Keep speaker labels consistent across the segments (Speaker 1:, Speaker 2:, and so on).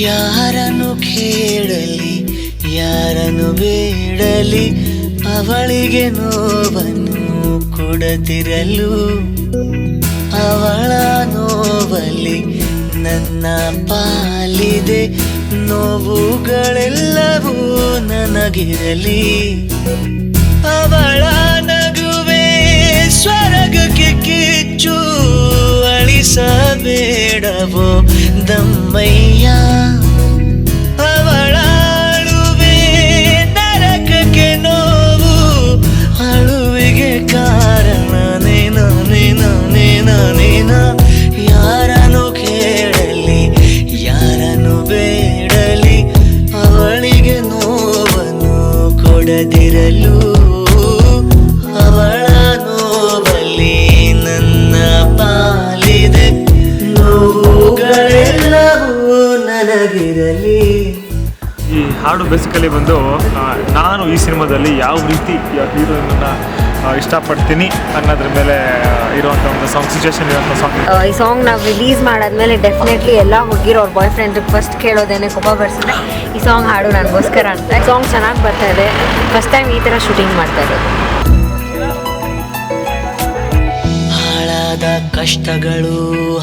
Speaker 1: ಯಾರನ್ನು ಕೇಳಲಿ ಯಾರನ್ನು ಬೇಡಲಿ ಅವಳಿಗೆ ನೋವನ್ನು ಕೊಡದಿರಲು ಅವಳ ನೋವಲ್ಲಿ ನನ್ನ ಪಾಲಿದೆ ನೋವುಗಳೆಲ್ಲವೂ ನನಗಿರಲಿ ಅವಳ ನಗುವೆ ಸ್ವರ್ಗಕ್ಕೆ ಕಿಚ್ಚು ಅಳಿಸಬೇಡವೋ ದಮ್ಮಯ್ಯ ಅವಳ ಅಳುವೆ ನರಕಕ್ಕೆ ನೋವು ಅಳುವಿಗೆ ಕಾರಣ ನೀನು ನೀನು ನೀನು ನೀನು ಯಾರನ್ನು ಕೇಳಲಿ ಯಾರನ್ನು ಬೇಡಲಿ ಅವಳಿಗೆ ನೋವನ್ನು ಕೊಡದಿರಲು ಅವಳ ನೋವಲ್ಲಿ ನನ್ನ ಪಾಲಿದೆ ನೋವುಗಳೆಲ್ಲವೂ ನನಗಿರಲಿ.
Speaker 2: ಈ ಹಾಡು ಬೇಸಿಕಲಿ ಬಂದು ನಾನು ಈ ಸಿನಿಮಾದಲ್ಲಿ ಯಾವ ರೀತಿ ಹೀರೋಯಿನ್ನ ಇಷ್ಟಪಡ್ತೀನಿ ಅನ್ನೋದ್ರ ಮೇಲೆ ಇರುವಂಥ ಒಂದು ಸಾಂಗ್ ಸಿಚುವೇಶನ್ ಇರುವಂಥ ಸಾಂಗ್.
Speaker 3: ಈ ಸಾಂಗ್ ನಾವು ರಿಲೀಸ್ ಮಾಡಾದ್ಮೇಲೆ ಡೆಫಿನೆಟ್ಲಿ ಎಲ್ಲ ಹುಡುಗಿರು ಅವ್ರ ಬಾಯ್ ಫ್ರೆಂಡ್ ಫಸ್ಟ್ ಕೇಳೋದೇನೆ ಕೋಪ ಬರ್ಸಿದ್ರೆ ಈ ಸಾಂಗ್ ಹಾಡು ನನಗೋಸ್ಕರ ಅಂತ. ಸಾಂಗ್ ಚೆನ್ನಾಗಿ ಬರ್ತಾ ಇದೆ, ಫಸ್ಟ್ ಟೈಮ್ ಈ ಥರ ಶೂಟಿಂಗ್ ಮಾಡ್ತಾ ಇರೋದು.
Speaker 1: ಹಾಳಾದ ಕಷ್ಟಗಳು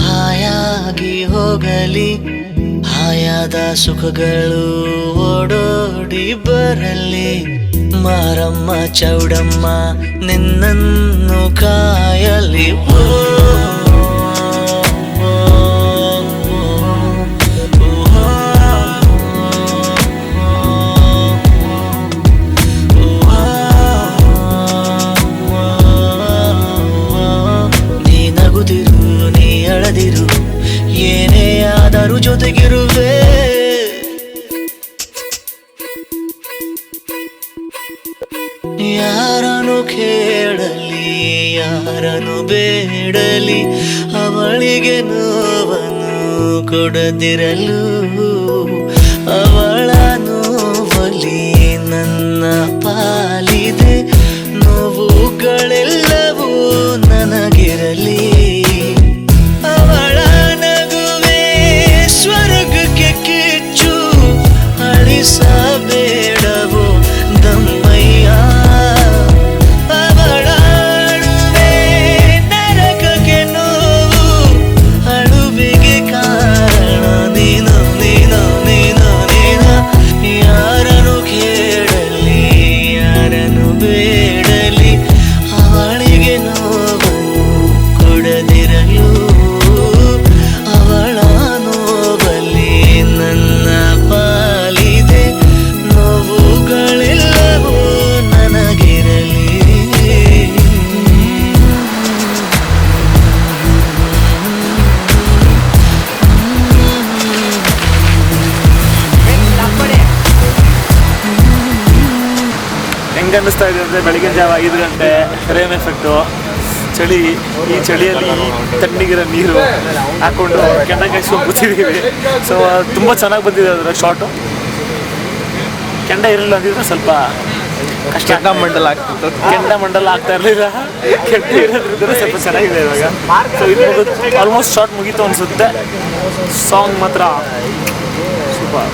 Speaker 1: ಹಾಯಾಗಿ ಹೋಗಲಿ ಹಾಯಾದ ಸುಖಗಳು ಓಡೋಡಿ ಬರಲಿ ಮಾರಮ್ಮ ಚೌಡಮ್ಮ ನಿನ್ನನ್ನು ಕಾಯಲಿ ನೀ ನಗುದಿರು ನೀ ಅಳದಿರು ಏನೇ ಆದರೂ ಜೊತೆಗಿರುವೆ ಯಾರನ್ನು ಕೇಳಲಿ ಯಾರನ್ನು ಬೇಡಲಿ ಅವಳಿಗೆ ನೋವನ್ನು ಕೊಡದಿರಲು ಅವಳ ನೋವಲಿ ನನ್ನ ಪಾಲಿದೆ ನೋವುಗಳೆಲ್ಲವೂ ನನಗಿರಲಿ ಅವಳ ನಗುವೆ ಸ್ವರ್ಗಕ್ಕೆ ಕಿಚ್ಚು ಅಳಿಸಬೇಡವೋ ದಮ್ಮಯ್ಯ ಅವಳ ಅಳುವೆ ನರಕಕ್ಕೆ ನೋವು ಅಳುವಿಗೆ ಕಾರಣ ನೀನು ನೀನು ನೀನು ನೀನು ಯಾರನ್ನು ಕೇಳಲಿ ಯಾರನ್ನು ಬೇಡಲಿ ಅವಳಿಗೆ ನೋವನ್ನು ಕೊಡದಿರಲು ಅವಳ ನೋವಲ್ಲಿ ನನ್ನ ಪಾಲಿದೆ ನೋವುಗಳೆಲ್ಲವೂ ನನಗಿರಲಿ.
Speaker 2: ಹೆಂಗೆ ಅನ್ನಿಸ್ತಾ ಇದೆ ಅಂದರೆ ಬೆಳಗಿನ ಜಾವ 5 ಗಂಟೆ ರೇನ್ ಎಫೆಕ್ಟು ಚಳಿ ಈ ಚಳಿಯಲ್ಲಿ ತಣ್ಣಗಿರೋ ನೀರು ಹಾಕ್ಕೊಂಡು ಕೆಂಡ ಕಾಯಿಸ್ಕೊಂಡು ಕೂತಿದ್ದೀವಿ. ಸೊ ತುಂಬ ಚೆನ್ನಾಗಿ ಬಂದಿದೆ ಅದರ ಶಾರ್ಟು. ಕೆಂಡ ಇರಲಿಲ್ಲ ಅಂದಿದ್ರೆ ಸ್ವಲ್ಪ ಕಷ್ಟ
Speaker 4: ಮಂಡಲ ಆಗ್ತಿತ್ತು,
Speaker 2: ಕೆಂಡ ಮಂಡಲ ಆಗ್ತಾ ಇರಲಿಲ್ಲ. ಕೆಂಡ ಇರೋದ್ರಿಂದ ಸ್ವಲ್ಪ ಚೆನ್ನಾಗಿದೆ ಇವಾಗ. ಸೊ ಇದು ಆಲ್ಮೋಸ್ಟ್ ಶಾರ್ಟ್ ಮುಗೀತು ಅನಿಸುತ್ತೆ. ಸಾಂಗ್ ಮಾತ್ರ ಸೂಪರ್.